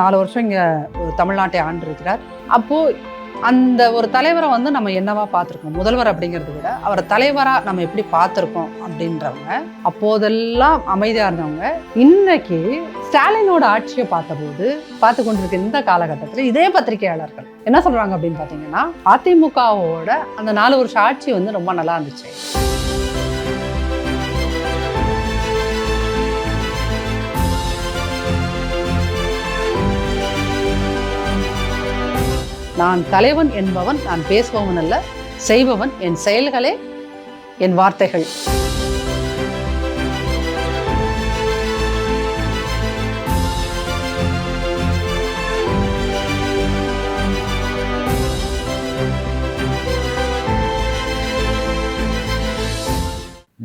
4 வருஷம் இங்கே தமிழ்நாட்டை ஆண்டிருக்கிறார். அப்போது அந்த ஒரு தலைவரை வந்து நம்ம என்னவா பார்த்துருக்கோம், முதல்வர் அப்படிங்கிறத விட அவரை தலைவராக நம்ம எப்படி பார்த்துருக்கோம் அப்படின்றவங்க, அப்போதெல்லாம் அமைதியாக இருந்தவங்க இன்னைக்கு ஸ்டாலினோட ஆட்சியை பார்த்தபோது பார்த்து கொண்டிருக்க இந்த காலகட்டத்தில் இதே பத்திரிகையாளர்கள் என்ன சொல்றாங்க அப்படின்னு பார்த்தீங்கன்னா, அதிமுகவோட அந்த 4 வருஷம் ஆட்சி வந்து ரொம்ப நல்லா இருந்துச்சு. நான் தலைவன் என்பவன் நான் பேசுபவன் அல்ல, செய்பவன், என் செயல்களே என் வார்த்தைகள்.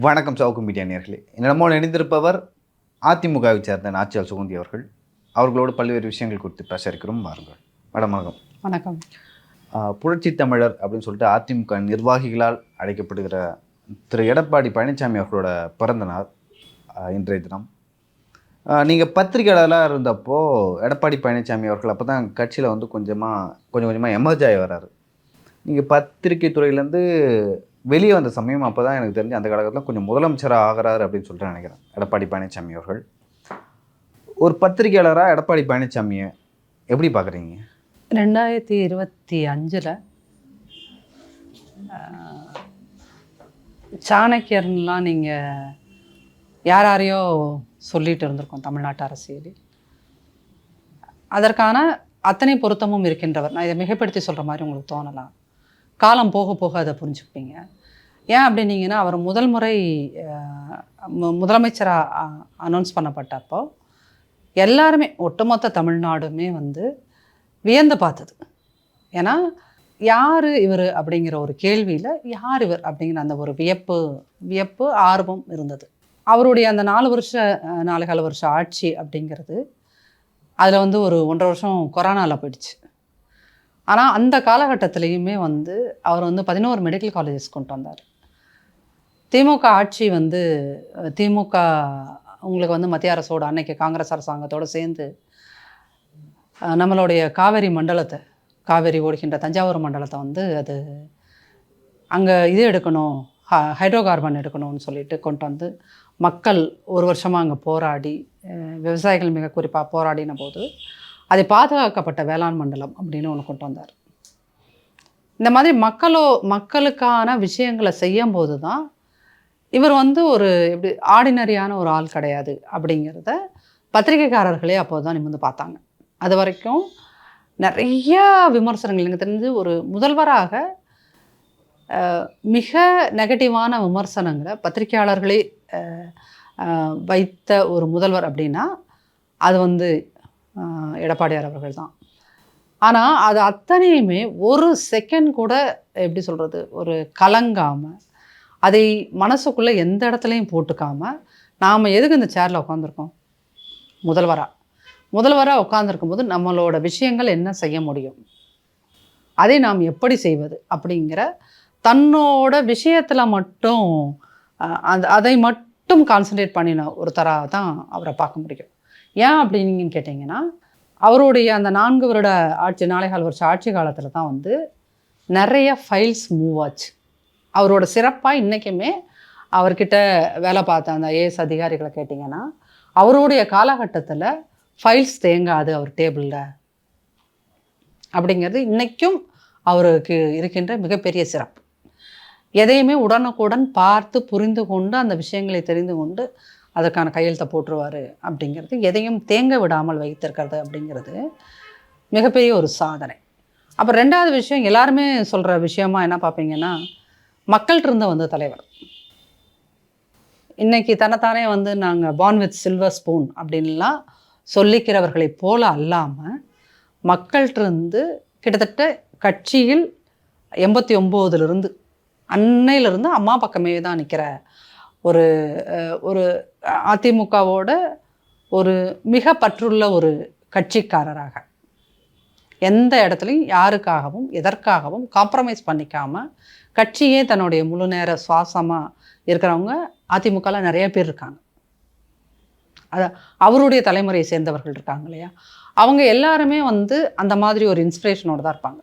வணக்கம் சவுக்கு மீடியா நேயர்களே. நம்மோடு இணைந்திருப்பவர் அதிமுகவை சேர்ந்த நாச்சியால் சுகந்தி அவர்கள். அவர்களோடு பல்வேறு விஷயங்கள் குறித்து பேச இருக்கிறோம். வாருங்கள் மேடம். வணக்கம். வணக்கம். புரட்சி தமிழர் அப்படின்னு சொல்லிட்டு அதிமுக நிர்வாகிகளால் அழைக்கப்படுகிற திரு எடப்பாடி பழனிசாமி அவர்களோட பிறந்த நாள் இன்றைய தினம். நீங்கள் பத்திரிகையாளராக இருந்தப்போ எடப்பாடி பழனிசாமி அவர்கள் அப்போ தான் கட்சியில் வந்து கொஞ்சம் கொஞ்சமாக எமர்ஜ் ஆகி வர்றாரு. நீங்கள் பத்திரிகை துறையிலேருந்து வெளியே வந்த சமயம் அப்போ தான் எனக்கு தெரிஞ்சு அந்த காலகட்டத்தில் கொஞ்சம் முதலமைச்சராக ஆகிறாரு அப்படின்னு சொல்லிட்டு நினைக்கிறேன் எடப்பாடி பழனிசாமி அவர்கள். ஒரு பத்திரிகையாளராக எடப்பாடி பழனிசாமியை எப்படி பார்க்குறீங்க? 2025 சாணக்கியர்லாம் நீங்கள் யாரையோ சொல்லிட்டு இருந்திருக்கோம் தமிழ்நாட்டு அரசியலில். அதற்கான அத்தனை பொருத்தமும் இருக்கின்றவர். நான் இதை மிகைப்படுத்தி சொல்கிற மாதிரி உங்களுக்கு தோணலாம். காலம் போக போக அதை புரிஞ்சுப்பீங்க. ஏன் அப்படின்னீங்கன்னா, அவர் முதல் முறை முதலமைச்சராக அனௌன்ஸ் பண்ணப்பட்டப்போ எல்லாருமே ஒட்டுமொத்த தமிழ்நாடுமே வந்து வியந்து பார்த்தது. ஏன்னா யார் இவர் அப்படிங்கிற ஒரு கேள்வியில் யார் இவர் அப்படிங்கிற அந்த ஒரு வியப்பு ஆர்வம் இருந்தது. அவருடைய அந்த 4 வருஷ ஆட்சி அப்படிங்கிறது அதில் வந்து ஒரு 1.5 வருஷம் கொரோனாவில் போயிடுச்சு. ஆனால் அந்த காலகட்டத்திலையுமே வந்து அவர் வந்து 11 மெடிக்கல் காலேஜஸ் கொண்டு வந்தார். திமுக ஆட்சி வந்து திமுக உங்களுக்கு வந்து மத்திய அரசோட அன்னைக்கு காங்கிரஸ் அரசாங்கத்தோடு சேர்ந்து நம்மளுடைய காவேரி ஓடுகின்ற தஞ்சாவூர் மண்டலத்தை வந்து அது அங்கே இது எடுக்கணும், ஹைட்ரோ கார்பன் எடுக்கணும்னு சொல்லிட்டு கொண்டு வந்து மக்கள் 1 வருஷமாக அங்கே போராடி, விவசாயிகள் மிக குறிப்பாக போராடின போது அதை பாதுகாக்கப்பட்ட வேளாண் மண்டலம் அப்படின்னு ஒன்று கொண்டு வந்தார். இந்த மாதிரி மக்களுக்கான விஷயங்களை செய்யும் போது தான் இவர் வந்து ஒரு எப்படி ஆர்டினரியான ஒரு ஆள் கிடையாது அப்படிங்கிறத பத்திரிகைக்காரர்களே அப்போது தான் நிமிர்ந்து பார்த்தாங்க. அது வரைக்கும் நிறைய விமர்சனங்கள் எனக்கு தெரிஞ்சு ஒரு முதல்வராக மிக நெகட்டிவான விமர்சனங்களை பத்திரிகையாளர்களே வைத்த ஒரு முதல்வர் அப்படின்னா அது வந்து எடப்பாடியார் அவர்கள் தான். ஆனால் அது அத்தனையுமே ஒரு செகண்ட் கூட எப்படி சொல்கிறது, ஒரு கலங்காமல் அதை மனசுக்குள்ளே எந்த இடத்துலையும் போட்டுக்காமல் நாம் எதுக்கு இந்த சேரில் உட்காந்துருக்கோம், முதல்வராக உட்காந்துருக்கும் போது நம்மளோட விஷயங்கள் என்ன செய்ய முடியும், அதை நாம் எப்படி செய்வது அப்படிங்கிற தன்னோட விஷயத்தில் மட்டும் அதை மட்டும் கான்சன்ட்ரேட் பண்ணின ஒருத்தராக தான் அவரை பார்க்க முடியும். ஏன் அப்படின்னு கேட்டிங்கன்னா, அவருடைய அந்த 4 வருட ஆட்சி 4.25 வருஷ ஆட்சி காலத்தில் தான் வந்து நிறைய ஃபைல்ஸ் மூவ் ஆச்சு. அவரோட சிறப்பாக இன்றைக்குமே அவர்கிட்ட வேலை பார்த்த அந்த ஐஏஎஸ் அதிகாரிகளை கேட்டிங்கன்னா, அவருடைய காலகட்டத்தில் ஃபைல்ஸ் தேங்காது அவர் டேபிளில் அப்படிங்கிறது இன்றைக்கும் அவருக்கு இருக்கின்ற மிகப்பெரிய சிறப்பு. எதையுமே உடனுக்குடன் பார்த்து புரிந்து கொண்டு அந்த விஷயங்களை தெரிந்து கொண்டு அதற்கான கையெழுத்தை போட்டுருவார் அப்படிங்கிறது, எதையும் தேங்க விடாமல் வைத்திருக்கிறது அப்படிங்கிறது மிகப்பெரிய ஒரு சாதனை. அப்போ 2வது விஷயம் எல்லாருமே சொல்கிற விஷயமா என்ன பார்ப்பீங்கன்னா, மக்கள்கிட்ட இருந்து வந்த தலைவர். இன்றைக்கி தன்னைத்தானே வந்து நாங்கள் பார்ன் வித் சில்வர் ஸ்பூன் அப்படின்லாம் சொல்லிக்கிறவர்களை போல அல்லாமல் மக்கள்கிட்ட கிட்டத்தட்ட கட்சியில் 89 அன்னையிலிருந்து அம்மா பக்கமே தான் நிற்கிற ஒரு அதிமுகவோட ஒரு மிக பற்றுள்ள ஒரு கட்சிக்காரராக எந்த இடத்துலையும் யாருக்காகவும் எதற்காகவும் காம்ப்ரமைஸ் பண்ணிக்காமல் கட்சியே தன்னுடைய முழு நேர சுவாசமாக இருக்கிறவங்க அதிமுகவில் நிறைய பேர் இருக்காங்க. அவருடைய தலைமுறையை சேர்ந்தவர்கள் இருக்காங்க இல்லையா. அவங்க எல்லாருமே வந்து அந்த மாதிரி ஒரு இன்ஸ்பிரேஷனோடு தான் இருப்பாங்க.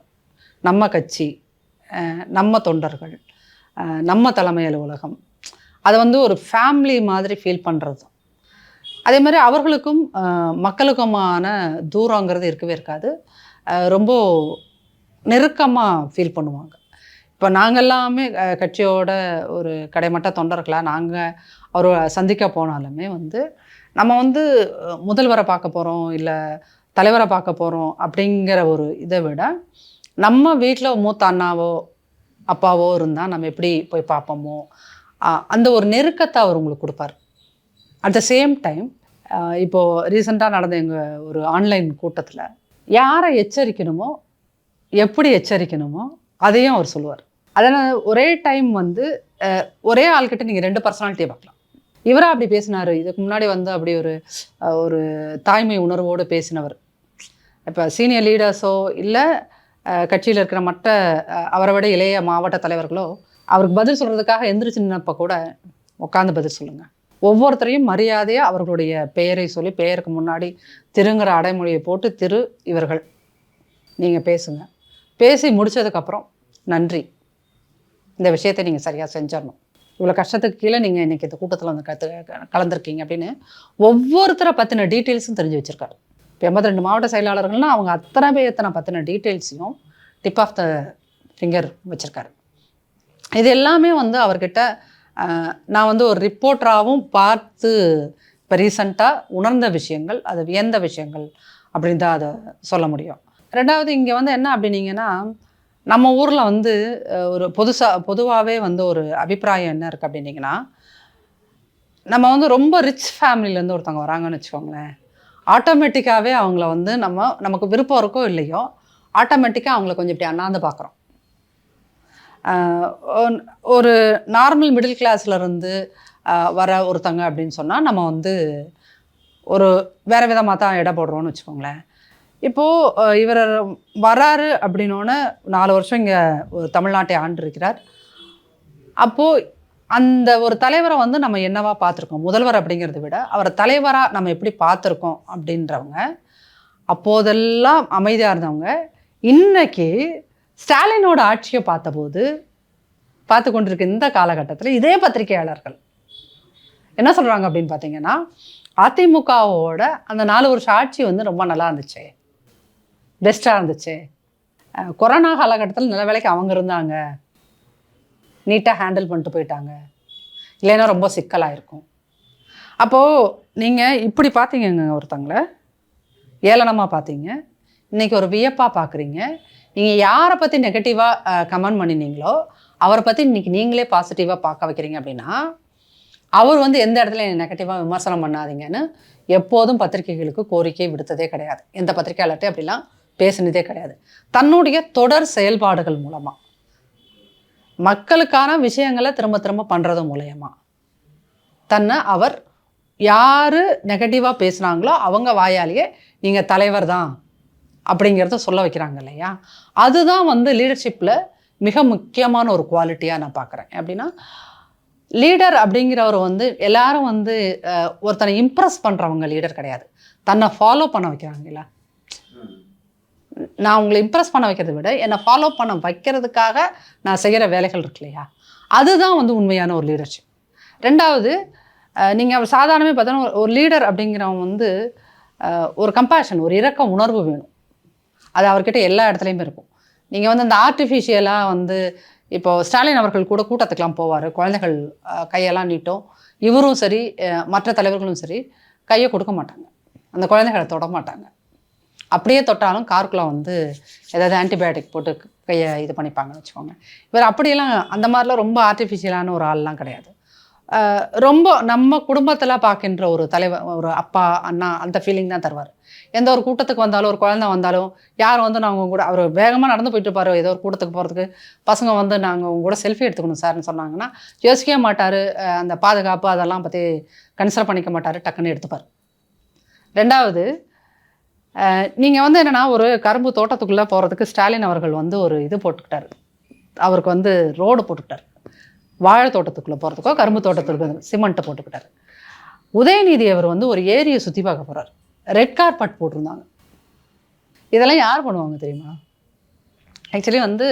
நம்ம கட்சி, நம்ம தொண்டர்கள், நம்ம தலைமை அலுவலகம், அதை வந்து ஒரு ஃபேமிலி மாதிரி ஃபீல் பண்ணுறது. அதே மாதிரி அவர்களுக்கும் மக்களுக்குமான தூரங்கிறது இருக்கவே இருக்காது. ரொம்ப நெருக்கமாக ஃபீல் பண்ணுவாங்க. இப்போ நாங்கள் எல்லாமே கட்சியோட ஒரு கடைமட்ட தொண்டர்களாக நாங்கள் அவர் சந்திக்க போனாலுமே வந்து நம்ம வந்து முதல்வரை பார்க்க போகிறோம் இல்லை தலைவரை பார்க்க போகிறோம் அப்படிங்கிற ஒரு இதை விட நம்ம வீட்டில் மூத்த அண்ணாவோ அப்பாவோ இருந்தால் நம்ம எப்படி போய் பார்ப்போமோ அந்த ஒரு நெருக்கத்தை அவர் உங்களுக்கு கொடுப்பார். அட் த சேம் டைம் இப்போது ரீசெண்டாக நடந்த எங்கள் ஒரு ஆன்லைன் கூட்டத்தில் யாரை எச்சரிக்கணுமோ எப்படி எச்சரிக்கணுமோ அதையும் அவர் சொல்லுவார். அதனால் ஒரே டைம் வந்து ஒரே ஆள்கிட்ட நீங்கள் 2 பர்சனாலிட்டியை பார்க்கலாம். இவராக அப்படி பேசினார், இதுக்கு முன்னாடி வந்து அப்படி ஒரு தாய்மை உணர்வோடு பேசினவர். இப்போ சீனியர் லீடர்ஸோ இல்லை கட்சியில் இருக்கிற மற்ற அவரை விட இளைய மாவட்ட தலைவர்களோ அவருக்கு பதில் சொல்கிறதுக்காக எந்திரிச்சு நின்னப்போ கூட உட்காந்து பதில் சொல்லுங்கள். ஒவ்வொருத்தரையும் மரியாதையாக அவர்களுடைய பெயரை சொல்லி பெயருக்கு முன்னாடி திருங்கிற அடைமொழியை போட்டு திரு இவர்கள் நீங்கள் பேசுங்க. பேசி முடித்ததுக்கப்புறம் நன்றி, இந்த விஷயத்தை நீங்கள் சரியாக செஞ்சிடணும், இவ்வளோ கஷ்டத்துக்கு கீழே நீங்கள் இன்றைக்கி இந்த கூட்டத்தில் வந்து கலந்துருக்கீங்க அப்படின்னு ஒவ்வொருத்தரை பற்றின டீட்டெயில்ஸும் தெரிஞ்சு வச்சுருக்காரு. இப்போ 82 மாவட்ட செயலாளர்கள்னால் அவங்க அத்தனை பேர்த்தனை பற்றின டீட்டெயில்ஸையும் டிப் ஆஃப் த ஃபிங்கர் வச்சுருக்காரு. இது எல்லாமே வந்து அவர்கிட்ட நான் வந்து ஒரு ரிப்போர்ட்டராகவும் பார்த்து இப்போ ரீசண்டாக உணர்ந்த விஷயங்கள், அது வியந்த விஷயங்கள் அப்படின்னு தான் அதை சொல்ல முடியும். ரெண்டாவது இங்கே வந்து என்ன அப்படின்னீங்கன்னா, நம்ம ஊரில் வந்து ஒரு பொதுவாகவே வந்து ஒரு அபிப்பிராயம் என்ன இருக்குது அப்படின்னிங்கன்னா, நம்ம வந்து ரொம்ப ரிச் ஃபேமிலியிலேருந்து ஒருத்தவங்க வராங்கன்னு வச்சுக்கோங்களேன், ஆட்டோமேட்டிக்காகவே அவங்கள வந்து நமக்கு விருப்பம் இருக்கோ இல்லையோ ஆட்டோமேட்டிக்காக அவங்கள கொஞ்சம் இப்படி அண்ணாந்து பார்க்குறோம். ஒரு நார்மல் மிடில் கிளாஸ்லேருந்து வர ஒருத்தங்க அப்படின்னு சொன்னால் நம்ம வந்து ஒரு வேறு விதமாக தான் எடை போடுறோன்னு வச்சுக்கோங்களேன். இப்போது இவர் வராரு அப்படின்னோடனே 4 வருஷம் இங்கே தமிழ்நாட்டை ஆண்டிருக்கிறார். அப்போது அந்த ஒரு தலைவரை வந்து நம்ம என்னவா பார்த்துருக்கோம், முதல்வர் அப்படிங்கிறத விட அவரை தலைவராக நம்ம எப்படி பார்த்துருக்கோம் அப்படின்றவங்க, அப்போதெல்லாம் அமைதியாக இருந்தவங்க இன்னைக்கு ஸ்டாலினோட ஆட்சியை பார்த்து கொண்டிருக்க இந்த காலகட்டத்தில் இதே பத்திரிகையாளர்கள் என்ன சொல்கிறாங்க அப்படின்னு பார்த்தீங்கன்னா, அதிமுகவோட அந்த 4 வருஷம் ஆட்சி வந்து ரொம்ப நல்லா இருந்துச்சு, பெஸ்ட்டாக இருந்துச்சு, கொரோனா காலகட்டத்தில் நல்ல வேலைக்கு அவங்க இருந்தாங்க, நீட்டாக ஹேண்டில் பண்ணிட்டு போயிட்டாங்க, இல்லைன்னா ரொம்ப சிக்கலாக இருக்கும். அப்போது நீங்கள் இப்படி பார்த்தீங்கங்க, ஒருத்தங்களை ஏளனமாக பார்த்தீங்க, இன்றைக்கி ஒரு வியப்பாக பார்க்குறீங்க. நீங்கள் யாரை பற்றி நெகட்டிவாக கமெண்ட் பண்ணினீங்களோ அவரை பற்றி இன்றைக்கி நீங்களே பாசிட்டிவாக பார்க்க வைக்கிறீங்க அப்படின்னா, அவர் வந்து எந்த இடத்துல நெகட்டிவாக விமர்சனம் பண்ணாதீங்கன்னு எப்போதும் பத்திரிகைகளுக்கு கோரிக்கை விடுத்ததே கிடையாது. எந்த பத்திரிகையாளர்கிட்ட அப்படிலாம் பேசினதே கிடையாது. தன்னுடைய தொடர் செயல்பாடுகள் மூலமாக மக்களுக்கான விஷயங்களை திரும்ப திரும்ப பண்ணுறது மூலயமா தன்னை அவர் யார் நெகட்டிவாக பேசுனாங்களோ அவங்க வாயாலேயே நீங்கள் தலைவர் தான் அப்படிங்கிறத சொல்ல வைக்கிறாங்க இல்லையா. அதுதான் வந்து லீடர்ஷிப்பில் மிக முக்கியமான ஒரு குவாலிட்டியாக நான் பார்க்குறேன். அப்படின்னா லீடர் அப்படிங்கிறவர் வந்து எல்லாரும் வந்து ஒருத்தனை இம்ப்ரெஸ் பண்ணுறவங்க லீடர் கிடையாது, தன்னை ஃபாலோ பண்ண வைக்கிறாங்களா. நான் உங்களை இம்ப்ரெஸ் பண்ண வைக்கிறத விட என்னை ஃபாலோ பண்ண வைக்கிறதுக்காக நான் செய்கிற வேலைகள் இருக்கு இல்லையா, அதுதான் வந்து உண்மையான ஒரு லீடர்ஷிப். ரெண்டாவது, நீங்கள் சாதாரணமே பார்த்தோன்னா ஒரு லீடர் அப்படிங்கிறவங்க வந்து ஒரு கம்பேஷன், ஒரு இரக்க உணர்வு வேணும். அது அவர்கிட்ட எல்லா இடத்துலையுமே இருக்கும். நீங்கள் வந்து அந்த ஆர்டிஃபிஷியலாக வந்து இப்போது ஸ்டாலின் அவர்கள் கூட கூட்டத்துக்கெலாம் போவார், குழந்தைகள் கையெல்லாம் நீட்டும், இவரும் சரி மற்ற தலைவர்களும் சரி கையை கொடுக்க மாட்டாங்க, அந்த குழந்தைகளை தொட மாட்டாங்க. அப்படியே தொட்டாலும் காருக்குள்ளே வந்து ஏதாவது ஆன்டிபயோட்டிக் போட்டு கையை இது பண்ணிப்பாங்கன்னு வச்சுக்கோங்க. இவர் அப்படியெல்லாம் அந்த மாதிரிலாம் ரொம்ப ஆர்டிஃபிஷியலான ஒரு ஆள்லாம் கிடையாது. ரொம்ப நம்ம குடும்பத்தில் பார்க்கின்ற ஒரு தலைவர், ஒரு அப்பா அண்ணா அந்த ஃபீலிங் தான் தருவார். எந்த ஒரு கூட்டத்துக்கு வந்தாலும், ஒரு குழந்தை வந்தாலும், யார் வந்து நாங்கள் உங்க கூட, அவர் வேகமாக நடந்து போயிட்டு இருப்பார், ஏதோ ஒரு கூட்டத்துக்கு போகிறதுக்கு பசங்க வந்து நாங்கள் உங்க கூட செல்ஃபி எடுத்துக்கணும் சார்னு சொன்னாங்கன்னா யோசிக்கவே மாட்டார், அந்த பாதுகாப்பு அதெல்லாம் பற்றி கன்சிடர் பண்ணிக்க மாட்டார், டக்குன்னு எடுத்துப்பார். ரெண்டாவது, நீங்கள் வந்து என்னென்னா ஒரு கரும்பு தோட்டத்துக்குள்ளே போகிறதுக்கு ஸ்டாலின் அவர்கள் வந்து ஒரு இது போட்டுக்கிட்டார், அவருக்கு வந்து ரோடு போட்டுக்கிட்டார். வாழை தோட்டத்துக்குள்ளே போகிறதுக்கோ கரும்பு தோட்டத்துக்கு சிமெண்ட்டை போட்டுக்கிட்டார். உதயநிதி அவர் வந்து ஒரு ஏரியை சுற்றி பார்க்க போகிறார், ரெட் கார்பெட் போட்டிருந்தாங்க. இதெல்லாம் யார் பண்ணுவாங்க தெரியுமா? ஆக்சுவலி வந்து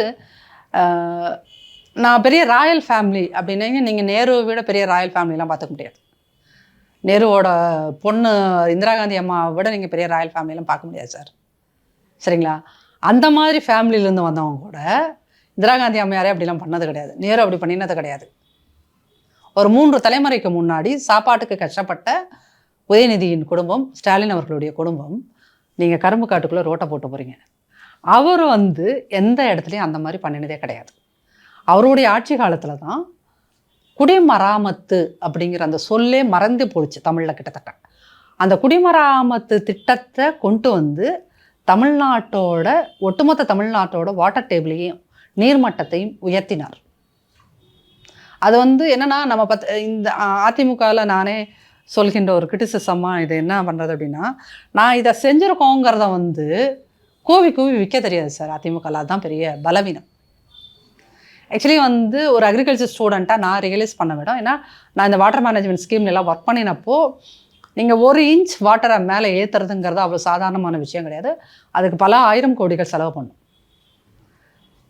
நான் பெரிய ராயல் ஃபேமிலி அப்படின்னீங்க, நீங்கள் நேருவை விட பெரிய ராயல் ஃபேமிலிலாம் பார்த்துக்க முடியாது. நேருவோட பொண்ணு இந்திரா காந்தி அம்மாவை விட நீங்கள் பெரிய ராயல் ஃபேமிலிலாம் பார்க்க முடியாது சார். சரிங்களா? அந்த மாதிரி ஃபேமிலியிலேருந்து வந்தவங்க கூட இந்திரா காந்தி அம்மையாரே அப்படிலாம் பண்ணது கிடையாது. நேரு அப்படி பண்ணினது கிடையாது. ஒரு 3 தலைமுறைக்கு முன்னாடி சாப்பாட்டுக்கு கஷ்டப்பட்ட உதயநிதியின் குடும்பம், ஸ்டாலின் அவர்களுடைய குடும்பம், நீங்கள் கரும்பு காட்டுக்குள்ளே ரோட்டை போட்டு போகிறீங்க. அவர் வந்து எந்த இடத்துலையும் அந்த மாதிரி பண்ணினதே கிடையாது. அவருடைய ஆட்சி காலத்தில் தான் குடிமராமத்து அப்படிங்கிற அந்த சொல்லே மறந்து போச்சு தமிழில் கிட்டத்தட்ட. அந்த குடிமராமத்து திட்டத்தை கொண்டு வந்து தமிழ்நாட்டோட ஒட்டுமொத்த தமிழ்நாட்டோட வாட்டர் டேபிளையும் நீர்மட்டத்தையும் உயர்த்தினார். அது வந்து என்னென்னா நம்ம இந்த அதிமுகவில் நானே சொல்கின்ற ஒரு கிரிட்டிசிசமாக இது என்ன பண்ணுறது அப்படின்னா, நான் இதை செஞ்சுருக்கோங்கிறத வந்து கூவி கூவி விற்க தெரியாது சார் அதிமுகவில். அதுதான் பெரிய பலவீனம். ஆக்சுவலி வந்து ஒரு அக்ரிகல்ச்சர் ஸ்டூடெண்ட்டாக நான் ரியலைஸ் பண்ண விடும். ஏன்னா நான் இந்த வாட்டர் மேனேஜ்மெண்ட் ஸ்கீம்லாம் ஒர்க் பண்ணினப்போ நீங்கள் 1 இன்ச் வாட்டரை மேலே ஏற்றுறதுங்கிறது அவ்வளோ சாதாரணமான விஷயம் கிடையாது. அதுக்கு பல 1000 கோடிகள் செலவு பண்ணும்.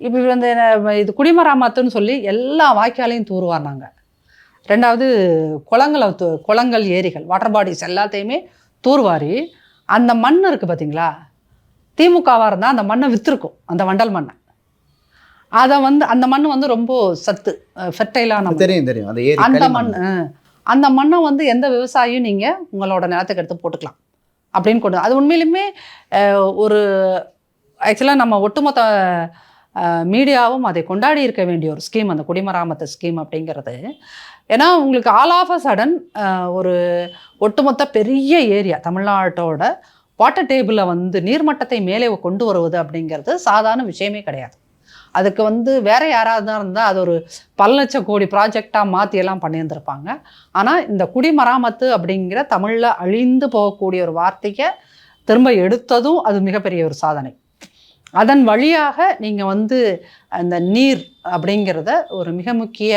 இப்போ வந்து இது குடிமராமத்துன்னு சொல்லி எல்லா வாய்க்காலையும் தூர்வாரினாங்க. 2வது குளங்கள், ஏரிகள், வாட்டர் பாடிஸ் எல்லாத்தையுமே தூர்வாரி அந்த மண் இருக்குது பார்த்தீங்களா, திமுகவாக இருந்தால் அந்த மண்ணை விற்றுருக்கும், அந்த வண்டல் மண்ணை. அதை வந்து அந்த மண் வந்து ரொம்ப சத்து ஃபெர்டைலான தெரியும் அந்த மண்ணை வந்து எந்த விவசாயியும் நீங்கள் உங்களோட நிலத்துக்கு எடுத்து போட்டுக்கலாம் அப்படின்னு கொண்டு. அது உண்மையிலுமே ஒரு ஆக்சுவலாக நம்ம ஒட்டுமொத்த மீடியாவும் அதை கொண்டாடி இருக்க வேண்டிய ஒரு ஸ்கீம் அந்த குடிமராமத்து ஸ்கீம் அப்படிங்கிறது. ஏன்னா உங்களுக்கு ஆல் ஆஃப் அ சடன் ஒரு ஒட்டுமொத்த பெரிய ஏரியா தமிழ்நாட்டோட வாட்டர் டேபிளில் வந்து நீர்மட்டத்தை மேலே கொண்டு வருவது அப்படிங்கிறது சாதாரண விஷயமே கிடையாது. அதுக்கு வந்து வேறு யாராவது தான் இருந்தால் அது ஒரு பல லட்சம் கோடி ப்ராஜெக்டாக மாற்றியெல்லாம் பண்ணியிருந்திருப்பாங்க. ஆனால் இந்த குடிமராமத்து அப்படிங்கிற தமிழில் அழிந்து போகக்கூடிய ஒரு வார்த்தையை திரும்ப எடுத்ததும் அது மிகப்பெரிய ஒரு சாதனை. அதன் வழியாக நீங்கள் வந்து அந்த நீர் அப்படிங்கிறத ஒரு மிக முக்கிய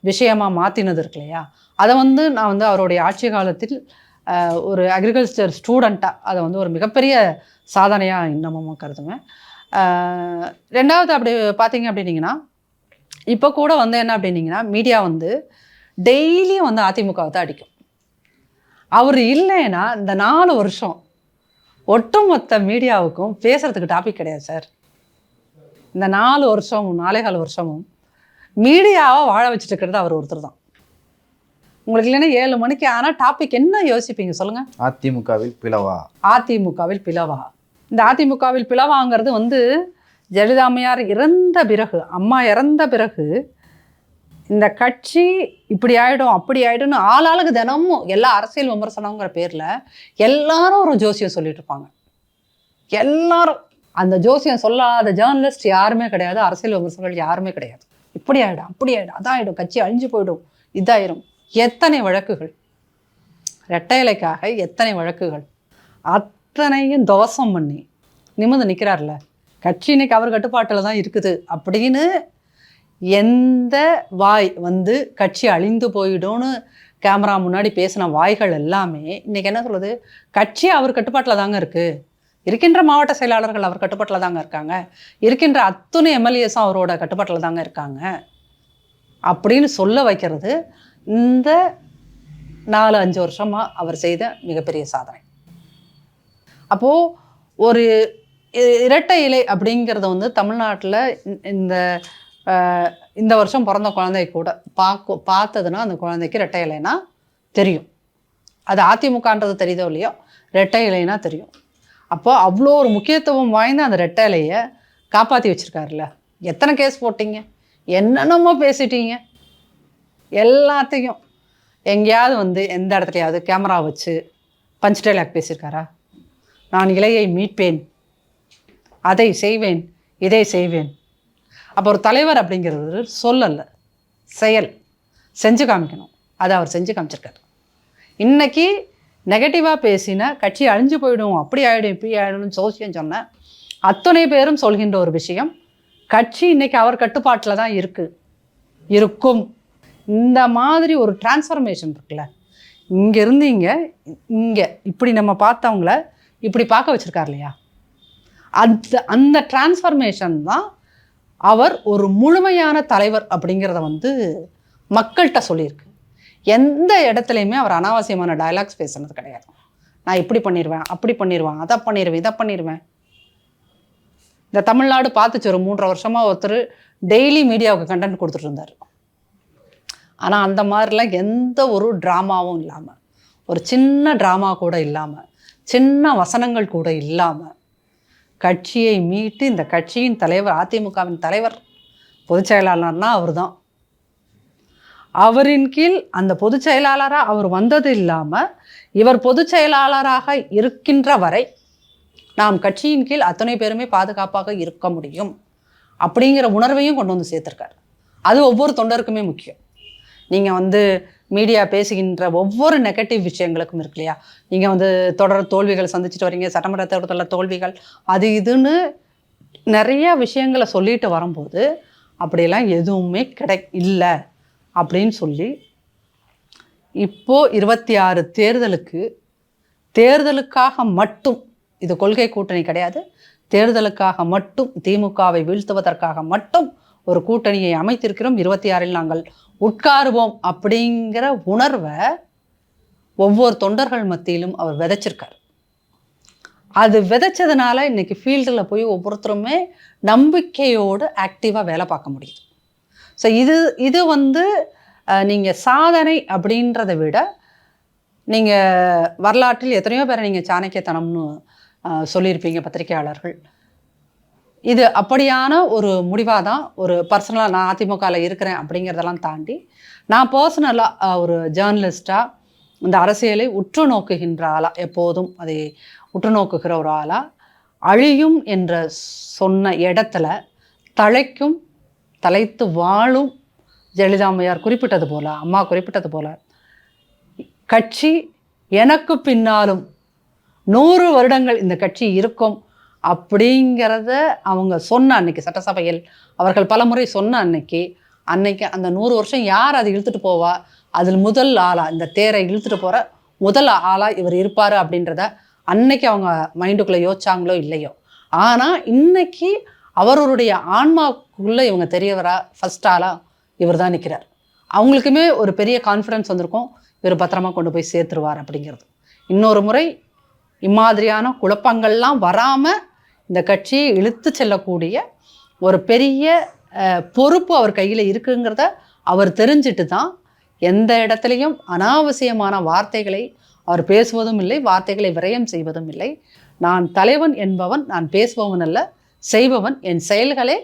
விஷயமாக மாற்றினது இருக்கு இல்லையா, அதை வந்து நான் வந்து அவருடைய ஆட்சி காலத்தில் ஒரு அக்ரிகல்ச்சர் ஸ்டூடெண்ட்டாக அதை வந்து ஒரு மிகப்பெரிய சாதனையாக இன்னமும் கருதுவேன். 2வது அப்படி பார்த்தீங்க அப்படின்னீங்கன்னா, இப்போ கூட வந்து என்ன அப்படின்னீங்கன்னா, மீடியா வந்து டெய்லியும் வந்து அதிமுகவை தான் அடிக்கும். அவர் இல்லைன்னா இந்த 4 வருஷம் ஒட்டுமொத்த மீடியாவுக்கும் பேசுகிறதுக்கு டாபிக் கிடையாது சார். இந்த 4 வருஷமும் 4.25 வருஷமும் மீடியாவை வாழ வச்சுட்டு இருக்கிறது அவர் ஒருத்தர் தான். உங்களுக்கு இல்லைன்னா 7 மணிக்கு ஆனால் டாபிக் என்ன யோசிப்பீங்க சொல்லுங்கள்? அதிமுகவில் பிளவா? இந்த அதிமுகவில் பிளவாங்கிறது வந்து ஜெயலலிதா அம்மையார் இறந்த பிறகு, அம்மா இறந்த பிறகு இந்த கட்சி இப்படி ஆகிடும் அப்படி ஆகிடும்னு ஆளாளுக்கு தினமும் எல்லா அரசியல் விமர்சனங்கிற பேரில் எல்லாரும் ஒரு ஜோசியம் சொல்லிட்டு இருப்பாங்க. எல்லாரும் அந்த ஜோசியம் சொல்லாத ஜேர்னலிஸ்ட் யாருமே கிடையாது, அரசியல் விமர்சகர்கள் யாருமே கிடையாது. இப்படி ஆகிடும் அப்படி ஆகிடும் அதாகிடும், கட்சி அழிஞ்சு போயிடும், இதாயிரும். எத்தனை வழக்குகள், ரெட்டை இலைக்காக எத்தனை வழக்குகள், அத்தனையும் தோசம் பண்ணி நிமிர்ந்து நிற்கிறார்ல, கட்சி இன்னைக்கு அவர் கட்டுப்பாட்டில் தான் இருக்குது அப்படின்னு எந்த வாய் வந்து கட்சி அழிந்து போயிடும்னு கேமரா முன்னாடி பேசின வாய்கள் எல்லாமே இன்றைக்கி என்ன சொல்லுது, கட்சி அவர் கட்டுப்பாட்டில் தாங்க இருக்குது, இருக்கின்ற மாவட்ட செயலாளர்கள் அவர் கட்டுப்பாட்டில் தாங்க இருக்காங்க, இருக்கின்ற அத்துணை எம்எல்ஏஸும் அவரோட கட்டுப்பாட்டில் தாங்க இருக்காங்க அப்படின்னு சொல்ல வைக்கிறது இந்த 4-5 வருஷமாக அவர் செய்த மிகப்பெரிய சாதனை. அப்போது ஒரு இரட்டை இலை அப்படிங்கிறத வந்து தமிழ்நாட்டில் இந்த வருஷம் பிறந்த குழந்தை கூட பார்த்ததுன்னா அந்த குழந்தைக்கு ரெட்டை இலைனா தெரியும். அது அதிமுகன்றது தெரியுதோ இல்லையோ, ரெட்டை இலைனா தெரியும். அப்போ அவ்வளோ ஒரு முக்கியத்துவம் வாய்ந்த அந்த ரெட்டை இலையை காப்பாற்றி வச்சுருக்காருல்ல. எத்தனை கேஸ் போட்டிங்க, என்னென்னமோ பேசிட்டீங்க, எல்லாத்தையும் எங்கேயாவது வந்து எந்த இடத்துலையாவது கேமரா வச்சு பஞ்ச் டைலாக் பேசியிருக்காரா? நான் இலையை மீட்பேன், அதை செய்வேன், இதை செய்வேன். அப்போ ஒரு தலைவர் அப்படிங்கிறது சொல்லல, செயல், செஞ்சு காமிக்கணும். அதை அவர் செஞ்சு காமிச்சிருக்காரு. இன்றைக்கி நெகட்டிவாக பேசின கட்சி அழிஞ்சு போயிடும், அப்படி ஆகிடும் இப்படி ஆகிடும்னு சோசியம் சொன்ன அத்தனை பேரும் சொல்கின்ற ஒரு விஷயம், கட்சி இன்றைக்கி அவர் கட்டுப்பாட்டில் தான் இருக்கும். இந்த மாதிரி ஒரு டிரான்ஸ்ஃபர்மேஷன் இருக்குல்ல, இங்கேருந்து இங்கே இப்படி நம்ம பார்த்தவங்கள இப்படி பார்க்க வச்சுருக்கார் இல்லையா, அந்த டிரான்ஸ்ஃபர்மேஷன் தான் அவர் ஒரு முழுமையான தலைவர் அப்படிங்கிறத வந்து மக்கள்கிட்ட சொல்லியிருக்கு. எந்த இடத்துலையுமே அவர் அனாவசியமான டயலாக்ஸ் பேசுனது கிடையாது. நான் இப்படி பண்ணிடுவேன், அப்படி பண்ணிடுவேன், அதை பண்ணிடுவேன், இதை பண்ணிடுவேன். இந்த தமிழ்நாடு பார்த்துச்சு ஒரு 3.5 வருஷமாக ஒருத்தர் டெய்லி மீடியாவுக்கு கண்டென்ட் கொடுத்துட்டு இருந்தார். ஆனால் அந்த மாதிரிலாம் எந்த ஒரு ட்ராமாவும் இல்லாமல், ஒரு சின்ன ட்ராமா கூட இல்லாமல், சின்ன வசனங்கள் கூட இல்லாமல் கட்சியை மீட்டு இந்த கட்சியின் தலைவர், அதிமுகவின் தலைவர், பொதுச் செயலாளர்னா அவர் தான். அவரின் கீழ் அந்த பொதுச் செயலாளராக அவர் வந்தது இல்லாமல் இவர் பொதுச் செயலாளராக இருக்கின்ற வரை நாம் கட்சியின் கீழ் அத்தனை பேருமே பாதுகாப்பாக இருக்க முடியும் அப்படிங்கிற உணர்வையும் கொண்டு வந்து சேர்த்துருக்கார். அது ஒவ்வொரு தொண்டருக்குமே முக்கியம். நீங்கள் வந்து மீடியா பேசுகின்ற ஒவ்வொரு நெகட்டிவ் விஷயங்களுக்கும் இருக்கு இல்லையா, நீங்கள் வந்து தொடர் தோல்விகள் சந்திச்சுட்டு வரீங்க, சட்டமன்ற தேர்தலில் தோல்விகள், அது இதுன்னு நிறைய விஷயங்களை சொல்லிட்டு வரும்போது அப்படியெல்லாம் எதுவுமே இல்லை அப்படின்னு சொல்லி இப்போது 26 தேர்தலுக்காக மட்டும், இது கொள்கை கூட்டணி கிடையாது, தேர்தலுக்காக மட்டும் திமுகவை வீழ்த்துவதற்காக மட்டும் ஒரு கூட்டணியை அமைத்திருக்கிறோம், 26 நாங்கள் உட்காருவோம் அப்படிங்கிற உணர்வை ஒவ்வொரு தொண்டர்கள் மத்தியிலும் அவர் விதைச்சிருக்கார். அது விதைச்சதுனால இன்னைக்கு ஃபீல்டில் போய் ஒவ்வொருத்தருமே நம்பிக்கையோடு ஆக்டிவாக வேலை பார்க்க முடியுது. ஸோ இது வந்து நீங்கள் சாதனை அப்படின்றத விட, நீங்கள் வரலாற்றில் எத்தனையோ பேரை நீங்கள் சாணக்கியத்தனம்னு சொல்லியிருப்பீங்க பத்திரிகையாளர்கள். இது அப்படியான ஒரு முடிவாக தான், ஒரு பர்சனலாக நான் அதிமுகவில் இருக்கிறேன் அப்படிங்கிறதெல்லாம் தாண்டி, நான் பர்சனலாக ஒரு ஜேர்னலிஸ்டாக இந்த அரசியலை உற்று நோக்குகின்ற ஆளாக, எப்போதும் அதை உற்று நோக்குகிற ஒரு ஆளாக, அழியும் என்ற சொன்ன இடத்துல தலைத்து வாழும் ஜெயலலிதா அம்மையார் குறிப்பிட்டது போல், அம்மா குறிப்பிட்டது போல், கட்சி எனக்கு பின்னாலும் 100 வருடங்கள் இந்த கட்சி இருக்கும் அப்படிங்கிறத அவங்க சொன்ன அன்னைக்கு, சட்டசபையில் அவர்கள் பலமுறை சொன்ன அன்னைக்கு அந்த 100 வருஷம் யார் அதை இழுத்துட்டு போவா, அதில் முதல் ஆளாக, இந்த தேரை இழுத்துட்டு போகிற முதல் ஆளாக இவர் இருப்பார் அப்படின்றத அன்னைக்கு அவங்க மைண்டுக்குள்ளே யோசிச்சாங்களோ இல்லையோ, ஆனால் இன்னைக்கு அவருடைய ஆன்மாக்குள்ளே இவங்க தெரியவரா ஃபர்ஸ்ட் ஆளாக இவர் தான் நிற்கிறார். அவங்களுக்குமே ஒரு பெரிய கான்ஃபிடன்ஸ் வந்திருக்கும், இவர் பத்திரமா கொண்டு போய் சேர்த்துருவார் அப்படிங்கிறது. இன்னொரு முறை இம்மாதிரியான குழப்பங்கள்லாம் வராமல் இந்த கட்சியை இழுத்து செல்லக்கூடிய ஒரு பெரிய பொறுப்பு அவர் கையில் இருக்குங்கிறத அவர் தெரிஞ்சிட்டு தான் எந்த இடத்துலையும் அனாவசியமான வார்த்தைகளை அவர் பேசுவதும் இல்லை, வார்த்தைகளை விரயம் செய்வதும் இல்லை. நான் தலைவன் என்பவன் நான் பேசுபவன் அல்ல, செய்பவன், என் செயல்களே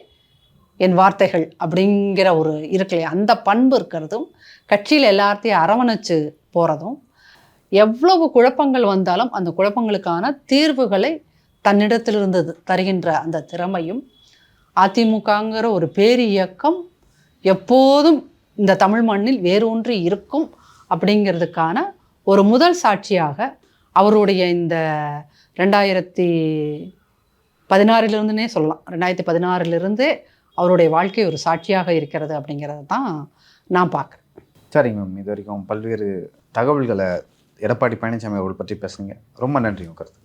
என் வார்த்தைகள் அப்படிங்கிற ஒரு இருக்குல்லையா, அந்த பண்பு இருக்கிறதும், கட்சியில் எல்லாத்தையும் அரவணைச்சு போகிறதும், எவ்வளவு குழப்பங்கள் வந்தாலும் அந்த குழப்பங்களுக்கான தீர்வுகளை தன்னிடத்திலிருந்து தருகின்ற அந்த திறமையும், அதிமுகங்கிற ஒரு பேர் இயக்கம் எப்போதும் இந்த தமிழ் மண்ணில் வேரூன்றி இருக்கும் அப்படிங்கிறதுக்கான ஒரு முதல் சாட்சியாக அவருடைய இந்த 2016 சொல்லலாம், 2016 அவருடைய வாழ்க்கை ஒரு சாட்சியாக இருக்கிறது அப்படிங்கிறது தான் நான் பார்க்குறேன். சரிங்க மேம், இது வரைக்கும் பல்வேறு தகவல்களை எடப்பாடி பழனிசாமி அவர்கள் பற்றி பேசுங்க. ரொம்ப நன்றி உங்க கருத்து.